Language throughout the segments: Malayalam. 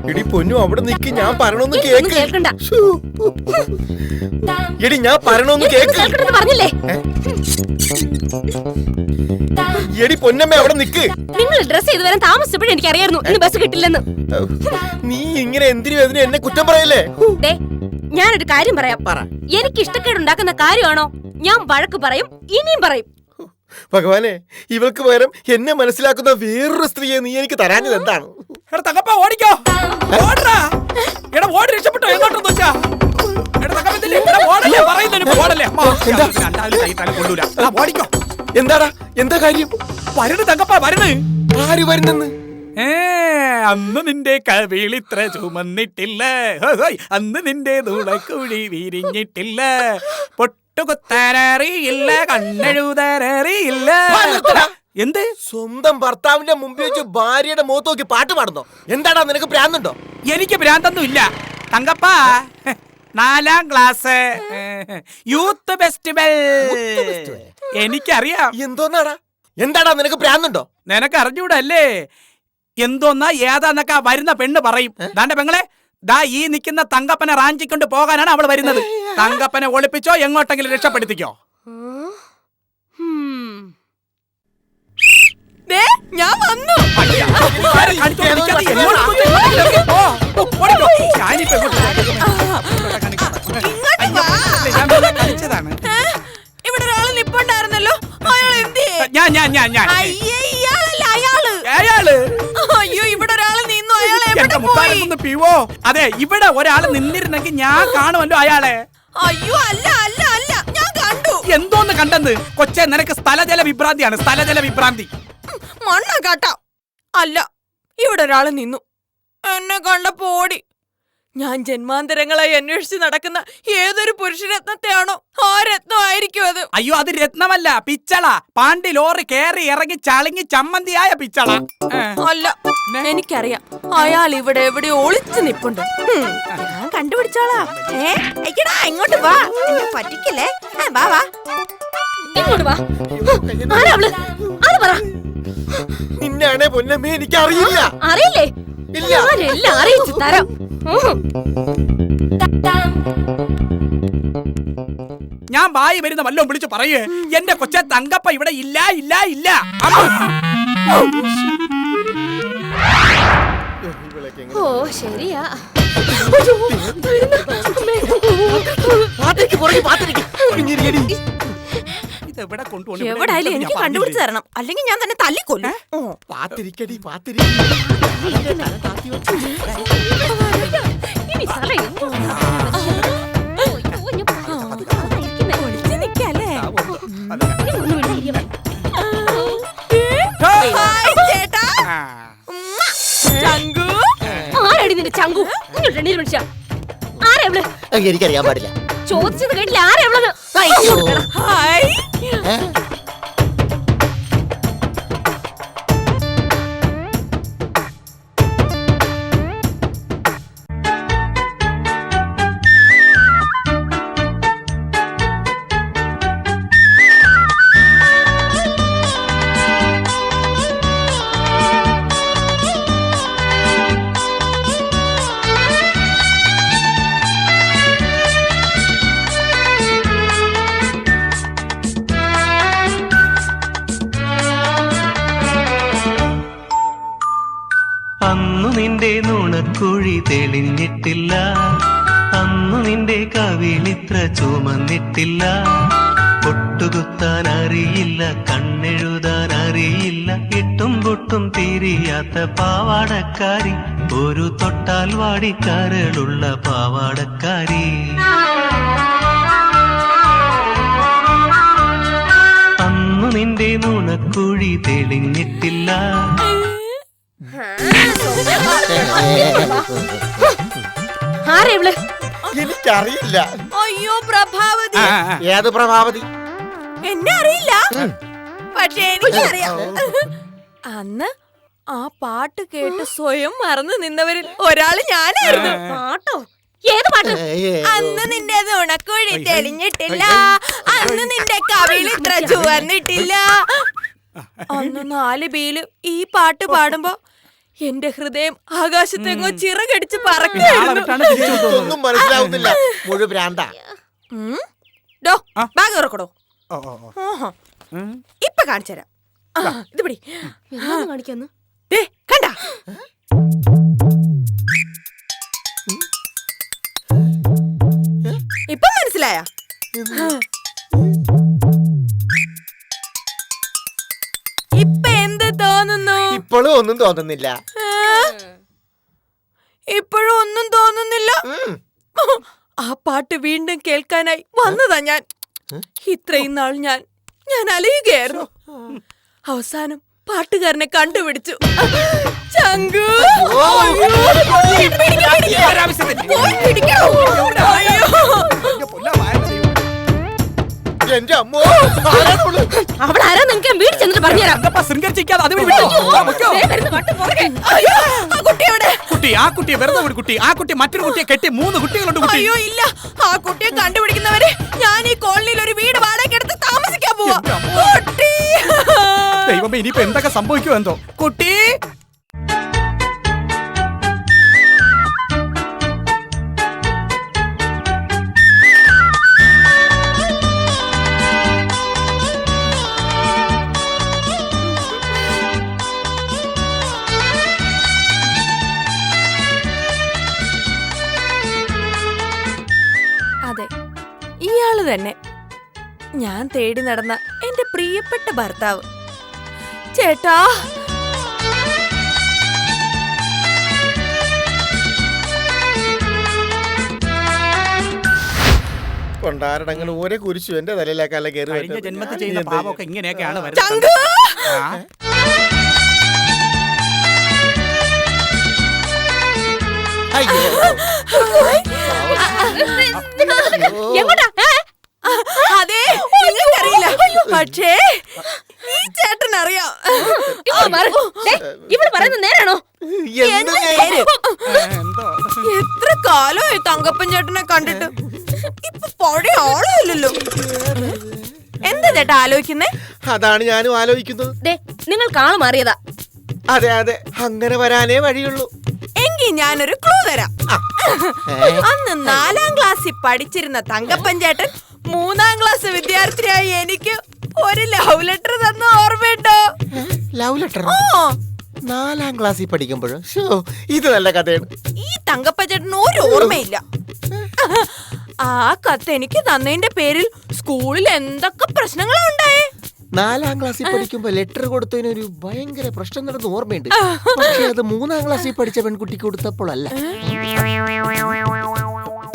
എടി പൊന്നു അവിടെ നിക്ക്, ഞാൻ പറയണൊന്ന് കേക്ക്. എടി ഞാൻ പറയണൊന്ന് കേക്ക്. പറഞ്ഞില്ലേ? എടി പൊന്നമ്മ അവിടെ നിക്ക്. നിങ്ങൾ ഡ്രസ് ചെയ്ത് വരാൻ താമസിച്ചപ്പോഴും എനിക്ക് അറിയായിരുന്നു ഇന്ന് ബസ് കിട്ടില്ലെന്ന്. നീ ഇങ്ങനെ എന്തിനും എന്നെ കുറ്റം പറയല്ലേ? ഞാനൊരു കാര്യം പറയാം. എനിക്ക് ഇഷ്ടക്കേടുണ്ടാക്കുന്ന കാര്യമാണോ ഞാൻ വഴക്ക് പറയും, ഇനിയും പറയും. ഭഗവാനെ, ഇവൾക്ക് പകരം എന്നെ മനസ്സിലാക്കുന്ന വേറൊരു സ്ത്രീയെ നീ എനിക്ക് തരാഞ്ഞത് എന്താണ്? ഓടിക്കോ, രക്ഷപ്പെട്ടോ എങ്ങോട്ടൊന്നും വെച്ചാ. എന്താടാ, എന്താ കാര്യം? വരണ് തങ്കപ്പ, വരണ്. ആര് വരുന്നെന്ന്? അന്ന് നിന്റെ കവിളിത്ര ചുമന്നിട്ടില്ല, അന്ന് നിന്റെ നുളക്കുഴി വിരിഞ്ഞിട്ടില്ല, പൊട്ടുകുത്താനറിയില്ല, കണ്ണെഴുതാനറിയില്ല. എന്ത്? സ്വന്തം ഭർത്താവിന്റെ മുമ്പിൽ വെച്ച് ഭാര്യയുടെ മുഖത്ത് നോക്കി പാട്ട് പാടുന്നോ? എന്താടാ, നിനക്ക് ഭ്രാന്തുണ്ടോ? എനിക്ക് ഭ്രാന്തൊന്നും ഇല്ല തങ്കപ്പ. 4ാം ക്ലാസ് യൂത്ത് ഫെസ്റ്റിവൽ എനിക്കറിയാം. എന്തോന്നാടാ, എന്താടാ നിനക്ക് ഭ്രാന്തുണ്ടോ? നിനക്ക് അറിഞ്ഞൂടല്ലേ എന്തോന്നാ ഏതാന്നൊക്കെ വരുന്ന പെണ്ണ് പറയും. ദാണ്ട പെങ്ങളെ, ദാ ഈ നിൽക്കുന്ന തങ്കപ്പനെ റാഞ്ചിക്കൊണ്ട് പോകാനാണ് അവൾ വരുന്നത്. തങ്കപ്പനെ ഒളിപ്പിച്ചോ, എങ്ങോട്ടെങ്കിലും രക്ഷപ്പെടുത്തിക്കോ. ഞാൻ വന്നു. ഇവിടെ ഒരാള് നിപ്പുണ്ടായിരുന്നല്ലോ, അയാൾ എന്ത്? അയ്യോ, ഇവിടെ ഒരാള് നിന്നു, അയാൾ എവിടെ പോയി? അതെ, ഇവിടെ ഒരാള് നിന്നിരുന്നെങ്കിൽ ഞാൻ കാണുമല്ലോ അയാളെ. അയ്യോ, അല്ല അല്ല അല്ല, ഞാൻ കണ്ടു. എന്തോന്ന് കണ്ടെന്ന്? കൊച്ചെ, നിനക്ക് സ്ഥലജല വിഭ്രാന്തിയാണ്, സ്ഥലജല വിഭ്രാന്തി. മണ്ണ കാട്ടാ. അല്ല, ഇവിടെ ഒരാള് നിന്നു, എന്നെ കണ്ടപ്പോ ഓടി. ഞാൻ ജന്മാന്തരങ്ങളായി അന്വേഷിച്ച് നടക്കുന്ന ഏതൊരു പുരുഷരത്നത്തെയാണോ ആ രത്നമായിരിക്കും അത്. അയ്യോ, അത് രത്നമല്ല, പിച്ചള. പാണ്ടി ലോറി കേറി ഇറങ്ങി ചളിങ്ങി ചമ്മന്തിയായ പിച്ചള. അല്ല, എനിക്കറിയാം, അയാൾ ഇവിടെ എവിടെ ഒളിച്ചു നിപ്പുണ്ട്. ഞാൻ കണ്ടുപിടിച്ചോളാം. ഇങ്ങോട്ട് വാ, എന്നെ പറ്റിക്കല്ലേ. വാ വാ, ഇങ്ങോട്ട് വാ. ആരാ അവള്? അത് പറ. നിന്നാണേ പൊന്നമ്മേ, എനിക്ക് അറിയില്ല. അറിയില്ലേ? ഞാനെല്ലാം അറിയിച്ചു തരാം. ഞാൻ വായി വരുന്ന വല്ലതും വിളിച്ചു പറയേ. എന്റെ കൊച്ചെ തങ്കപ്പ ഇവിടെ ഇല്ല ഇല്ല ഇല്ല. ഓ ശരിയാ. എവിടായാലും എനിക്ക് കണ്ടുപിടിച്ച് തരണം, അല്ലെങ്കിൽ ഞാൻ തന്നെ തല്ലിക്കൊല്ലും. പാത്തിരിക്കടി, ആരടി നിന്റെ ചങ്കു? ആരെവള്? എനിക്കറിയാൻ പാടില്ല. ചോദിച്ചത് കേട്ടില്ല, ആരെവളത്? അന്നു നിന്റെ നുണക്കുഴി തെളിഞ്ഞിട്ടില്ല, അന്നു നിന്റെ കവിളിത്ര ചുമന്നിട്ടില്ല, പൊട്ടുകുത്താൻ അറിയില്ല, കണ്ണെഴുതാൻ അറിയില്ല, ഇട്ടും പൊട്ടും തിരിയാത്ത പാവാടക്കാരി, ഒരു തൊട്ടാൽ വാടിക്കാരളുള്ള പാവാടക്കാരി. അന്നു നിന്റെ നുണക്കുഴി തെളിഞ്ഞിട്ടില്ല. എനിക്കറിയില്ല. അയ്യോ പ്രഭാവതി. ഏത് പ്രഭാവതി? എന്നെ അറിയില്ല, പക്ഷെ എനിക്കറിയാം. അന്ന് ആ പാട്ട് കേട്ട് സ്വയം മറന്നു നിന്നവരിൽ ഒരാള് ഞാനായിരുന്നു. പാട്ടോ? ഏത് പാട്ട്? അന്ന് നിന്റെ നുണക്കുഴി തെളിഞ്ഞിട്ടില്ല, അന്ന് നിന്റെ കവിളിത്ര ചുവന്നിട്ടില്ല. അന്ന് 4 ബിയില് ഈ പാട്ട് പാടുമ്പോ എന്റെ ഹൃദയം ആകാശത്തെങ്ങോ ചിറകടിച്ച് ആളെ പറക്കുകയായിരുന്നു. വിട്ടാണ് തിരിച്ചു കൊണ്ടുവന്നത്. ഒന്നും മനസ്സിലാവുന്നില്ല. മുഴു ഭ്രാന്ത. ഡോ ആ. ബാഗ് തുറക്കടോ. ഓ, ഓ, ഓ. ആഹാ. ഉം. ഇപ്പൊ കാണിച്ചു തരാം. ഇത് പിടി. കാണിക്കാന്ന് ദേ കണ്ട. ഇപ്പൊ മനസ്സിലായ? ഇപ്പൊ എന്ത് തോന്നുന്നു? ഇപ്പോഴും ഒന്നും തോന്നുന്നില്ല. ഇപ്പോഴും ഒന്നും തോന്നുന്നില്ല. ഉം. ആ പാട്ട് വീണ്ടും കേൾക്കാനായി വന്നതാ ഞാൻ. ഇത്രയും നാൾ ഞാൻ അലയുകയായിരുന്നു. അവസാനം പാട്ടുകാരനെ കണ്ടുപിടിച്ചു. ചങ്കു, അയ്യോ, ഒരാവശ്യത്തിന്. പോയി പിടിക്കണോ? അയ്യോ. എന്റെ അമ്മോ, ആരാണവള്? അവൾ ആരാ നിങ്ങക്ക് വീട് ചെന്നിട്ട് പറഞ്ഞുതരാം. തങ്കപ്പ ശൃംഗരിച്ചിരിക്കാതെ അത് വിട്ടോ. വെക്കോ. ദേ വരുന്നു വട്ട് പുറകെ. അയ്യോ, ആ കുട്ടി എവിടെ? കുട്ടി, ആ കുട്ടിയെ വെറുതെ ഒരു കുട്ടി, ആ കുട്ടി മറ്റൊരു കുട്ടിയെ കെട്ടി 3 കുട്ടികളുണ്ട് കുട്ടി. അയ്യോ ഇല്ല, ആ കുട്ടിയെ കണ്ടുപിടിക്കുന്നവരെ ഞാൻ ഈ കോളനിയിൽ ഒരു വീട് വാടകയ്ക്കെടുത്ത് താമസിക്കാൻ പോവാ. കുട്ടി. ദൈവമേ, ഇനിയിപ്പോ എന്തൊക്കെ സംഭവിക്കുമോ എന്തോ. കുട്ടി, അതെ, ഇയാള് തന്നെ ഞാൻ തേടി നടന്ന എന്റെ പ്രിയപ്പെട്ട ഭർത്താവ്. ചേട്ടാ, കൊണ്ടാരണങ്ങൾ ഓരോ കുരിശു എന്റെ തലയിലേക്കല്ല കയറി കഴിഞ്ഞ വരുന്നത്. ജന്മത്തിൽ ഞാൻ ചെയ്യുന്ന എന്ത് പാപമൊക്കെ ഇങ്ങനെയൊക്കെയാണ് വരുന്നത്. ചങ്കു. ആ. അയ്യോ. എങ്ങോട്ടാ? അതെ, നിങ്ങൾക്കറിയില്ല, പക്ഷേ ഈ ചേട്ടൻ അറിയാം. ഇങ്ങോട്ട് മാറ്. ദേ, ഇവള് പറയുന്നത് നേരാണോ? എന്ത് എന്റെ നേരം? പേര്. എന്തോ. എത്ര കാലമായി തങ്കപ്പൻ ചേട്ടനെ കണ്ടിട്ട്. ഇപ്പൊ പഴയ ആളുമില്ലല്ലോ. എന്താ ചേട്ടാ ആലോചിക്കുന്നേ? അതാണ് ഞാനും ആലോചിക്കുന്നത്. ദേ, നിങ്ങൾക്ക് ആള് മാറിയതാ. അതെ അതെ, അങ്ങനെ വരാനേ വഴിയുള്ളൂ. എങ്കിൽ ഞാനൊരു ക്ലൂ തരാം. ഏ? അന്ന് 4ാം ക്ലാസ്സിൽ പഠിച്ചിരുന്ന തങ്കപ്പൻ ചേട്ടൻ 3ാം ക്ലാസ് വിദ്യാർത്ഥിയായി എനിക്ക് ഒരു ലവ് ലെറ്റർ തന്ന ഓർമ്മയുണ്ടോ? ലവ് ലെറ്റർ ഓ, 4ാം ക്ലാസ്സിൽ പഠിക്കുമ്പോഴോ? ഇത് നല്ല കഥയാണ്. ഈ തങ്കപ്പൻ ചേട്ടന് ഒരു ഓർമ്മയില്ല. ആ കത്ത് എനിക്ക് തന്നതിന്റെ പേരിൽ സ്കൂളിൽ എന്തൊക്കെ പ്രശ്നങ്ങളാ ഉണ്ടായേ. 4ാം ക്ലാസ്സിൽ പഠിക്കുമ്പോ ലെറ്റർ കൊടുത്തതിനൊരു ഭയങ്കര പ്രശ്നം നടന്ന് ഓർമ്മയുണ്ട്. പക്ഷെ അത് 3ാം ക്ലാസ്സിൽ പഠിച്ച പെൺകുട്ടിക്ക് കൊടുത്തപ്പോഴല്ല,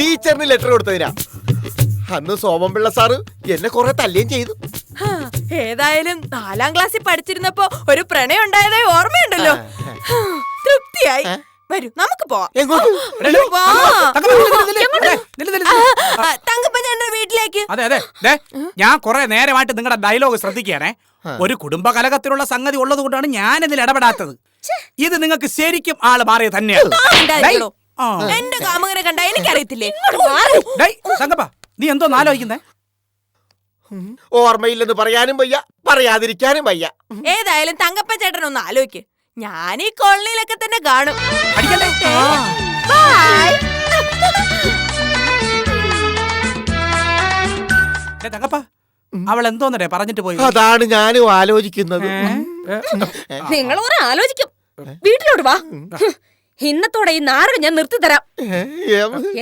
ടീച്ചറിന് ലെറ്റർ കൊടുത്തതിനാ. അന്ന് സോമൻപിള്ള സാറ് എന്നെ കുറെ തല്ലുകയും ചെയ്തു. ഹാ, ഏതായാലും 4ാം ക്ലാസ്സിൽ പഠിച്ചിരുന്നപ്പോ ഒരു പ്രണയം ഉണ്ടായതായി ഓർമ്മയുണ്ടല്ലോ. ഹാ, തൃപ്തിയായി. വരൂ നമുക്ക് പോവാം. എങ്ങോട്ട്? വാ. തങ്കപ്പ, നില്ല്. തങ്കപ്പൻ ചേട്ടന്റെ വീട്ടിലേക്ക്. അതെ അതെ, ദേ, ഞാൻ കുറെ നേരമായിട്ട് നിങ്ങളുടെ ഡയലോഗ് ശ്രദ്ധിക്കുകയാണേ. ഒരു കുടുംബ കലഹത്തിലുള്ള സംഗതി ഉള്ളത് കൊണ്ടാണ് ഞാൻ ഇതിൽ ഇടപെടാത്തത്. ഇത് നിങ്ങൾക്ക് ശരിക്കും ആള് മാറിയത് തന്നെയാണ്. ഉണ്ടായിരിക്കണോ? ആ. എന്റെ കാമുകനെ കണ്ട എനിക്കറിയത്തില്ലേ? ഡേയ്, തങ്കപ്പ, നീ എന്തോ ആലോചിക്കുന്നേ? ഓർമ്മയില്ലെന്ന് പറയാനും വയ്യ, പറയാതിരിക്കാനും വയ്യ. ഏതായാലും തങ്കപ്പൻ ചേട്ടൻ ഒന്ന് ആലോചിക്ക്. ഞാൻ ഈ കോളനിയിലൊക്കെ തന്നെ കാണും. അടിക്കണ്ടേ? ബൈ. ഡേ, തങ്കപ്പ, അവൾ എന്തോന്നേ പറഞ്ഞിട്ട് പോയി? അതാണ് ഞാനും ആലോചിക്കുന്നത്. നിങ്ങൾ കുറെ ആലോചിക്കും. വീട്ടിലോട്ട് വാ. ഇന്നത്തോടെ ഈ നാടകം ഞാൻ നിർത്തി തരാം.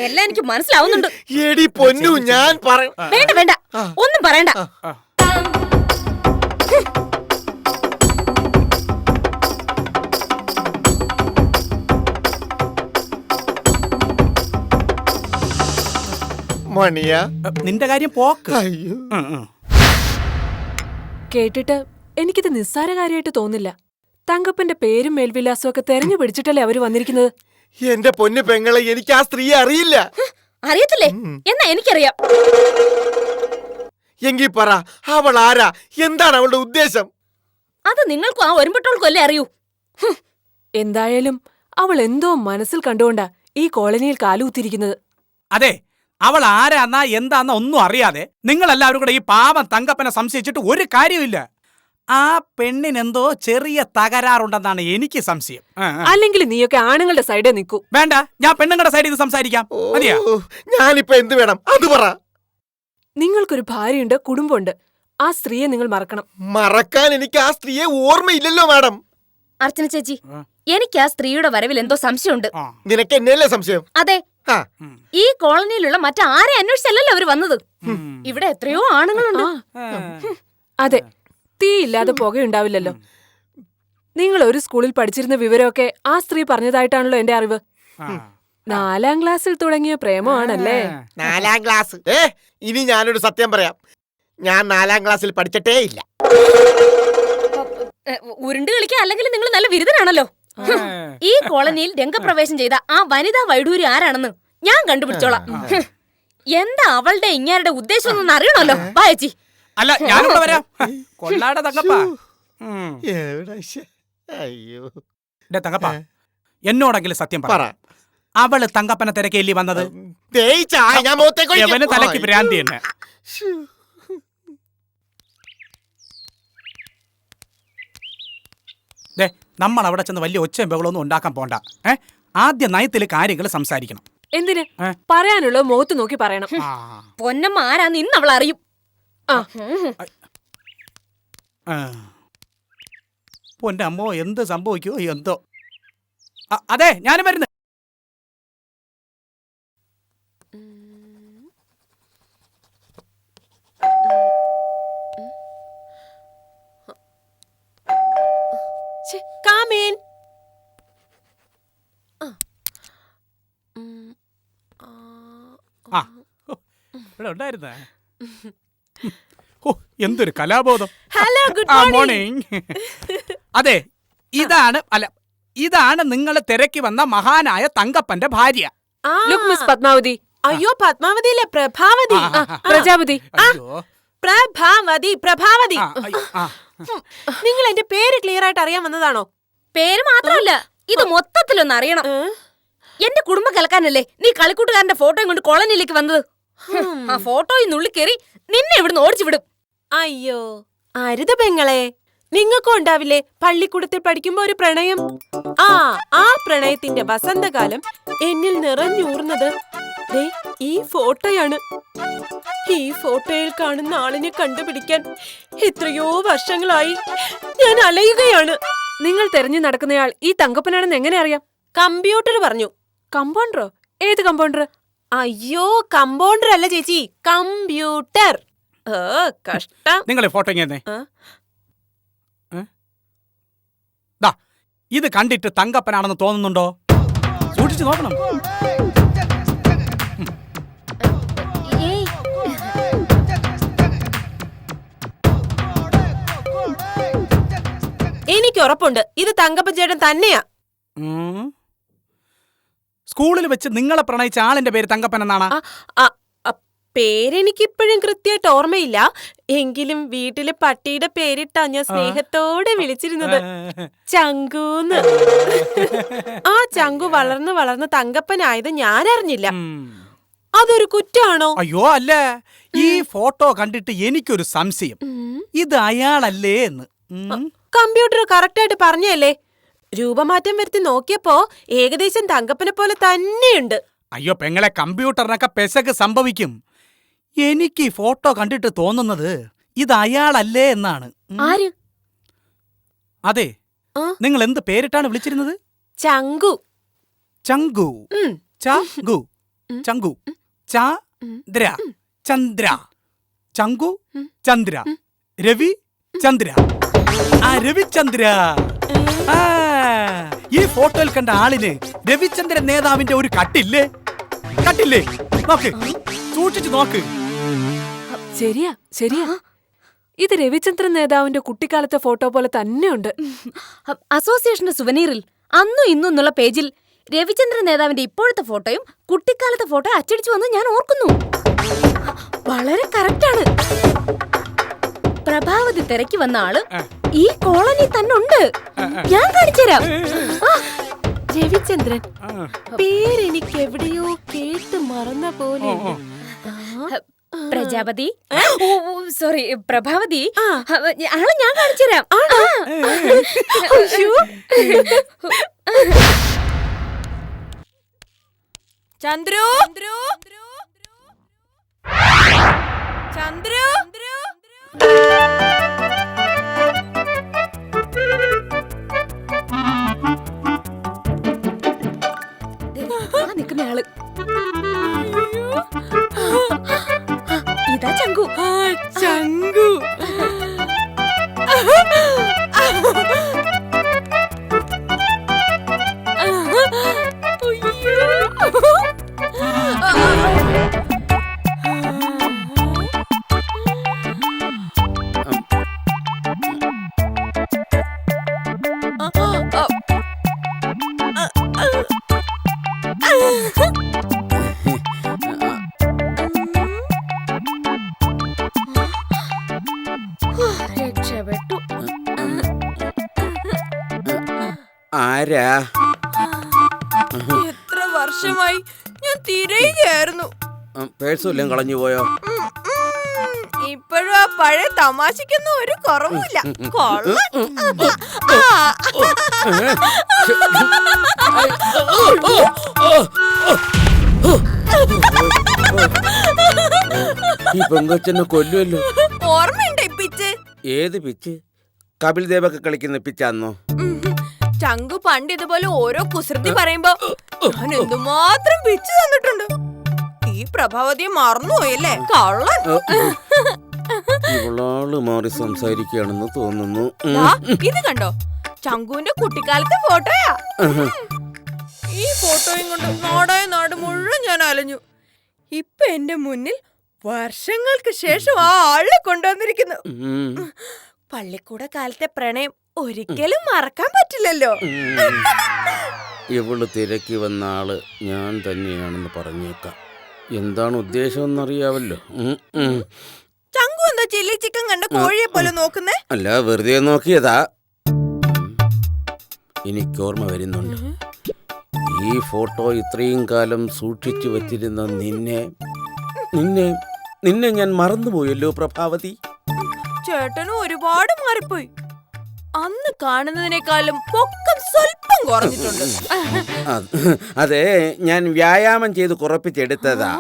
എല്ലാം എനിക്ക് മനസ്സിലാവുന്നുണ്ട്. എടി പൊന്നു, ഞാൻ വേണ്ട വേണ്ട, ഒന്നും പറയണ്ട. മണിയാ, നിന്റെ കാര്യം പോക്ക്. അയ്യോ. കേട്ടിട്ട് എനിക്കിത് നിസ്സാര കാര്യമായിട്ട് തോന്നില്ല. തങ്കപ്പന്റെ പേരും മേൽവിലാസവും ഒക്കെ തെരഞ്ഞു പിടിച്ചിട്ടല്ലേ അവര് വന്നിരിക്കുന്നത്. എന്റെ പൊന്നു പെങ്ങളെ, എനിക്ക് ആ സ്ത്രീയെ അറിയില്ല. അറിയത്തില്ലേ? എന്നാ എനിക്കറിയാം. എങ്കി പറ, അവൾ ആരാ? എന്താണ് അവളുടെ ഉദ്ദേശം? അത് നിങ്ങൾക്കും ആ ഒരുമ്പട്ടോൾക്കും അല്ലേ അറിയൂ. എന്തായാലും അവൾ എന്തോ മനസ്സിൽ കണ്ടുകൊണ്ടാ ഈ കോളനിയിൽ കാലുകുത്തിയിരിക്കുന്നത്. അതെ, അവൾ ആരാന്നാ എന്താന്നാ ഒന്നും അറിയാതെ നിങ്ങളെല്ലാവരും കൂടെ ഈ പാവം തങ്കപ്പനെ സംശയിച്ചിട്ട് ഒരു കാര്യമില്ല. ആ പെണ്ണിനെന്തോ ചെറിയ തകരാറുണ്ടെന്നാണ് എനിക്ക് സംശയം. അല്ലെങ്കിൽ നീയൊക്കെ ആണുങ്ങളുടെ സൈഡേ നിൽക്കൂ. വേണ്ട, ഞാൻ പെണ്ണുങ്ങളുടെ സൈഡിൽ നിന്ന് സംസാരിക്കാം. മതിയാ? ഞാനിപ്പോ എന്ത് വേണം അത് പറ. നിങ്ങൾക്കൊരു ഭാര്യയുണ്ട്, കുടുംബമുണ്ട്. ആ സ്ത്രീയെ നിങ്ങൾ മറക്കണം. മറക്കാൻ എനിക്ക് ആ സ്ത്രീയെ ഓർമ്മയില്ലല്ലോ മാഡം. അർച്ചന ചേച്ചി, എനിക്ക് ആ സ്ത്രീയുടെ വരവിൽ എന്തോ സംശയമുണ്ട്. നിനക്ക് എന്നെയല്ലേ സംശയം? അതെ, ആ, ഈ കോളനിയിലുള്ള മറ്റാരെ അന്വേഷിച്ചല്ലല്ലോ അവര് വന്നത്. ഇവിടെ എത്രയോ ആണുങ്ങളുണ്ട്. അതെ, തീ ഇല്ലാതെ പുകയുണ്ടാവില്ലല്ലോ. നിങ്ങൾ ഒരു സ്കൂളിൽ പഠിച്ചിരുന്ന വിവരമൊക്കെ ആ സ്ത്രീ പറഞ്ഞതായിട്ടാണല്ലോ എന്റെ അറിവ്. 4ാം ക്ലാസ്സിൽ തുടങ്ങിയ പ്രേമമാണല്ലേ? 4ാം ക്ലാസ്? ഇനി ഞാനൊരു സത്യം പറയാം. ഞാൻ 4ാം ക്ലാസ്സിൽ പഠിച്ചിട്ടേ ഇല്ല. ഉരുണ്ട് കളിക്കാൻ അല്ലെങ്കിൽ നിങ്ങൾ നല്ല ബിരുദനാണല്ലോ. ഈ കോളനിയിൽ രംഗപ്രവേശം ചെയ്ത ആ വനിതാ വൈഡൂരി ആരാണെന്ന് ഞാൻ കണ്ടുപിടിച്ചോളാം. എന്താ അവളുടെ ഇങ്ങാരുടെ ഉദ്ദേശം എന്നൊന്ന് അറിയണമല്ലോ. വായച്ചി. അല്ല, ഞാനിവിടെ വരാം. കൊള്ളാടെ തങ്കപ്പ. അയ്യോ തങ്കപ്പ, എന്നോടെങ്കിലും സത്യം പറ. അവള് തങ്കപ്പനെ തിരക്കേലി വന്നത്? തലക്ക് ഭ്രാന്തി തന്നെ. നമ്മൾ അവിടെ ചെന്ന് വലിയ ഒച്ചയും ബഹളമൊന്നും ഉണ്ടാക്കാൻ പോണ്ട. ആദ്യ നയത്തില് കാര്യങ്ങൾ സംസാരിക്കണം. എന്തിന്? പറയാനുള്ളത് മുഖത്ത് നോക്കി പറയണം. പൊന്നമ്മ ആരാന്ന് ഇന്ന് അവൾ അറിയും. പൊന്റെ അമ്മോ, എന്ത് സംഭവിക്കോ എന്തോ. അതെ, ഞാനും വരുന്നു. എന്തൊരു കലാബോധം. Hello, good morning. അതെ, ഇതാണ് നിങ്ങൾ തിരക്കി വന്ന മഹാനായ തങ്കപ്പന്റെ ഭാര്യ. Look miss Padmavati. അയ്യോ, പത്മാവതിയിലെ പ്രഭാവതി. പ്രജാപതി. പ്രഭാവതി. നിങ്ങൾ എന്റെ പേര് ക്ലിയർ ആയിട്ട് അറിയാൻ വന്നതാണോ? പേര് മാത്രമല്ല, ഇത് മൊത്തത്തിലൊന്ന് അറിയണം. എന്റെ കുടുംബം കലക്കാനല്ലേ നീ കളിക്കൂട്ടുകാരന്റെ ഫോട്ടോയും കൊണ്ട് കോളനിയിലേക്ക് വന്നത്. ആ ഫോട്ടോയിൽ നുള്ളിക്കേറി നിന്നെ ഇവിടുന്ന് ഓടിച്ചു വിടും. അയ്യോ, അരുത് പെങ്ങളെ. നിങ്ങൾക്കും ഉണ്ടാവില്ലേ പള്ളിക്കൂടത്തിൽ പഠിക്കുമ്പോ ഒരു പ്രണയം? ആ പ്രണയത്തിന്റെ വസന്തകാലം എന്നിൽ നിറഞ്ഞൂർന്നത് ഈ ഫോട്ടോയാണ്. ഈ ഫോട്ടോയിൽ കാണുന്ന ആളിനെ കണ്ടുപിടിക്കാൻ എത്രയോ വർഷങ്ങളായി ഞാൻ അലയുകയാണ്. നിങ്ങൾ തെരഞ്ഞു നടക്കുന്നയാൾ ഈ തങ്കപ്പനാണെന്ന് എങ്ങനെ അറിയാം? കമ്പ്യൂട്ടർ പറഞ്ഞു. കമ്പൗണ്ടറോ? ഏത് കമ്പൗണ്ടർ? അയ്യോ, കമ്പൗണ്ടർ അല്ല ചേച്ചി, കമ്പ്യൂട്ടർ. കഷ്ടം. നിങ്ങൾ ഫോട്ടോ ഇങ്ങനെ ഇത് കണ്ടിട്ട് തങ്കപ്പനാണെന്ന് തോന്നുന്നുണ്ടോ? സൂക്ഷിച്ചു നോക്കണം. എനിക്ക് ഉറപ്പുണ്ട് ഇത് തങ്കപ്പൻ ചേട്ടൻ തന്നെയാ. സ്കൂളിൽ വെച്ച് നിങ്ങളെ പ്രണയിച്ച ആളിന്റെ പേര് തങ്കപ്പൻ എന്നാണ്? പേരെനിക്കിപ്പോഴും കൃത്യമായിട്ട് ഓർമ്മയില്ല. എങ്കിലും വീട്ടിലെ പട്ടിയുടെ പേരിട്ടാ ഞാൻ സ്നേഹത്തോടെ വിളിച്ചിരുന്നത്. ചങ്കൂന്ന്. ആ ചങ്കു വളർന്ന് വളർന്ന് തങ്കപ്പനായത് ഞാൻ അറിഞ്ഞില്ല. അതൊരു കുറ്റാണോ? അയ്യോ അല്ല, ഈ ഫോട്ടോ കണ്ടിട്ട് എനിക്കൊരു സംശയം. ഇത് അയാളല്ലേ എന്ന്. കമ്പ്യൂട്ടർ കറക്റ്റായിട്ട് പറഞ്ഞല്ലേ. രൂപമാറ്റം വരുത്തി നോക്കിയപ്പോ ഏകദേശം തങ്കപ്പനെ പോലെ തന്നെയുണ്ട്. അയ്യോ പെങ്ങളെ, കമ്പ്യൂട്ടറിനൊക്കെ പെശക് സംഭവിക്കും. എനിക്ക് ഈ ഫോട്ടോ കണ്ടിട്ട് തോന്നുന്നത് ഇത് അയാളല്ലേ എന്നാണ്. ആര്? അതെ, നിങ്ങൾ എന്ത് പേരിട്ടാണ് വിളിച്ചിരുന്നത്? ചങ്കു. ചങ്കു. ചങ്കു. ചങ്കു. ചന്ദ്ര. ചന്ദ്ര. ചങ്കു. ചന്ദ്ര. രവി ചന്ദ്ര. രവിചന്ദ്ര. ഈ ഫോട്ടോയിൽ കണ്ട ആളിന് രവിചന്ദ്രൻ നേതാവിന്റെ ഒരു കട്ടില്ലേ? നോക്ക്, സൂക്ഷിച്ചു നോക്ക്. ശരിയാ. ഇത് രവിചന്ദ്രൻ നേതാവിന്റെ കുട്ടിക്കാലത്തെ ഫോട്ടോ പോലെ തന്നെയുണ്ട്. അസോസിയേഷന്റെ സുവനീറിൽ അന്നും ഇന്നും എന്നുള്ള പേജിൽ രവിചന്ദ്രൻ നേതാവിന്റെ ഇപ്പോഴത്തെ ഫോട്ടോയും കുട്ടിക്കാലത്തെ ഫോട്ടോ അച്ചടിച്ചു വന്ന് ഞാൻ ഓർക്കുന്നു. വളരെ കറക്റ്റാണ്. പ്രഭാവതി തിരക്കി വന്ന ആള് ഈ കോളനി തന്നെ ഉണ്ട്. ഞാൻ കാണിച്ചുതരാം. രവിചന്ദ്രൻ പേരെനിക്ക് എവിടെയോ കേട്ട് മറന്ന പോലെ. പ്രജാപതി സോറി പ്രഭാവതി ആളെ ഞാൻ കാണിച്ചു തരാം. ചന്ദ്രു ചന്ദ്രു നിക്കുന്ന ആള് ഇതാ ചങ്കു. ചങ്കു രക്ഷപ്പെട്ടു. ആരാ? എത്ര വർഷമായി ഞാൻ തിരയുകയായിരുന്നു. പേഴ്സ് വല്ലതും കളഞ്ഞു പോയോ? ഇപ്പോഴും ആ പഴയ തമാശക്കൊന്നും ഒരു കുറവുമില്ല. കൊള്ളാം. ഈ പെങ്കൊച്ചെന്നെ കൊല്ലുമല്ലോ. ഓർമ്മയുണ്ട് പിച്ച്? ഏത് പിച്ച്? കപിൽ ദേവൊക്കെ കളിക്കുന്ന പിച്ചാന്നോ? ചങ്കു പണ്ട് ഇതുപോലെ ഓരോ കുസൃതി പറയുമ്പോ ഞാൻ എന്തുമാത്രം പിച്ച് തന്നിട്ടുണ്ട്. ഈ പ്രഭാവതിയെ മറന്നുപോയല്ലേ കള്ളൻ. ഇവളാള് മാറി സംസാരിക്കുകയാണെന്ന് തോന്നുന്നു. ദാ, ഇത് കണ്ടോ? ചങ്കുവിന്റെ കുട്ടിക്കാലത്തെ ഫോട്ടോയാ. ഈ ഫോട്ടോയും കൊണ്ട് നാടായ നാട് മുഴുവൻ ഞാൻ അലഞ്ഞു. ഇപ്പൊ എന്റെ മുന്നിൽ വർഷങ്ങൾക്ക് ശേഷം ആ ആളെ കൊണ്ടുവന്നിരിക്കുന്നു. പള്ളിക്കൂട കാലത്തെ പ്രണയം ഒരിക്കലും മറക്കാൻ പറ്റില്ലല്ലോ. ഇവള് തിരക്കി വന്ന ആള് ഞാൻ തന്നെയാണെന്ന് പറഞ്ഞേക്കാം. എന്താണ് ഉദ്ദേശം എന്നറിയാവല്ലോ. ചങ്കു എന്താ ചില്ലി ചിക്കൻ കണ്ട കോഴിയെ പോലെ നോക്കുന്നേ? അല്ല, വെറുതെ നോക്കിയതാ. എനിക്കോർമ്മ വരുന്നുണ്ട്. ഈ ഫോട്ടോ ഇത്രയും കാലം സൂക്ഷിച്ചു വച്ചിരുന്ന നിന്നെ ഞാൻ മറന്നുപോയല്ലോ പ്രഭാവതി. ചേട്ടനും ഒരുപാട് മാറിപ്പോയി. അന്ന് കാണുന്നതിനേക്കാളും പൊക്കം സ്വല്പം കുറഞ്ഞിട്ടുണ്ട്. അതെ, ഞാൻ വ്യായാമം ചെയ്ത് കുറപ്പിച്ചെടുത്തതാ.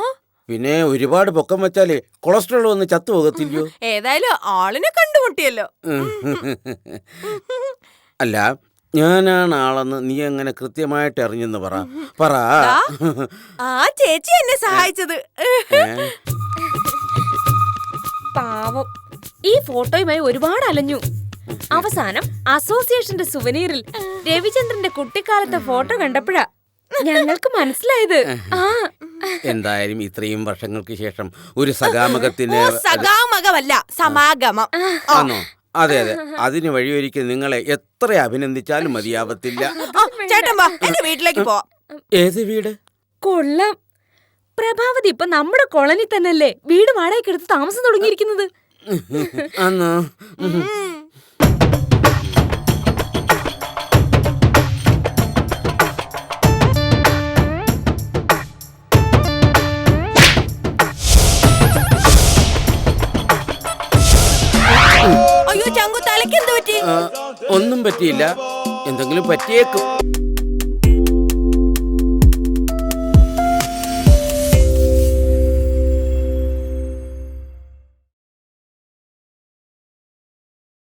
പിന്നെ ഒരുപാട് പൊക്കം വെച്ചാലേ കൊളസ്ട്രോൾ ഒന്ന് ചത്തുപോകത്തില്ലയോ? ഏതായാലും ആളിനെ കണ്ടുമുട്ടിയല്ലോ. അല്ല, ഞാനാണ് ആളെന്ന് നീ അങ്ങനെ കൃത്യമായിട്ട് അറിഞ്ഞെന്ന് പറ. ആ ചേച്ചി എന്നെ സഹായിച്ചത്. പാവം ഈ ഫോട്ടോയുമായി ഒരുപാട് അലഞ്ഞു. അവസാനം അസോസിയേഷന്റെ സുവനീറിൽ രവിചന്ദ്രന്റെ കുട്ടിക്കാലത്തെ ഫോട്ടോ കണ്ടപ്പോഴാ ഞങ്ങൾക്ക് മനസ്സിലായത്. എന്തായാലും ഇത്രയും വർഷങ്ങൾക്ക് ശേഷം ഒരു സകാമകത്തിന് സകാമകമല്ല, സമാഗമം. ആണോ? അതെ അതെ, അതിന് വഴിയൊരുക്കി നിങ്ങളെ എത്ര അഭിനന്ദിച്ചാലും മതിയാവത്തില്ല. ചേട്ടൻ വാ, എന്റെ വീട്ടിലേക്ക് പോവാം. ഏത് വീട്? കൊള്ളാം. പ്രഭാവതി ഇപ്പൊ നമ്മുടെ കോളനി തന്നെയല്ലേ വീട് വാടകയ്ക്ക് എടുത്ത് താമസം തുടങ്ങിയിരിക്കുന്നത്? ആന്നോ? അയ്യോ ചങ്കു, തലയ്ക്ക് എന്ത് പറ്റി? ഒന്നും പറ്റിയില്ല. എന്തെങ്കിലും പറ്റിയേക്കും.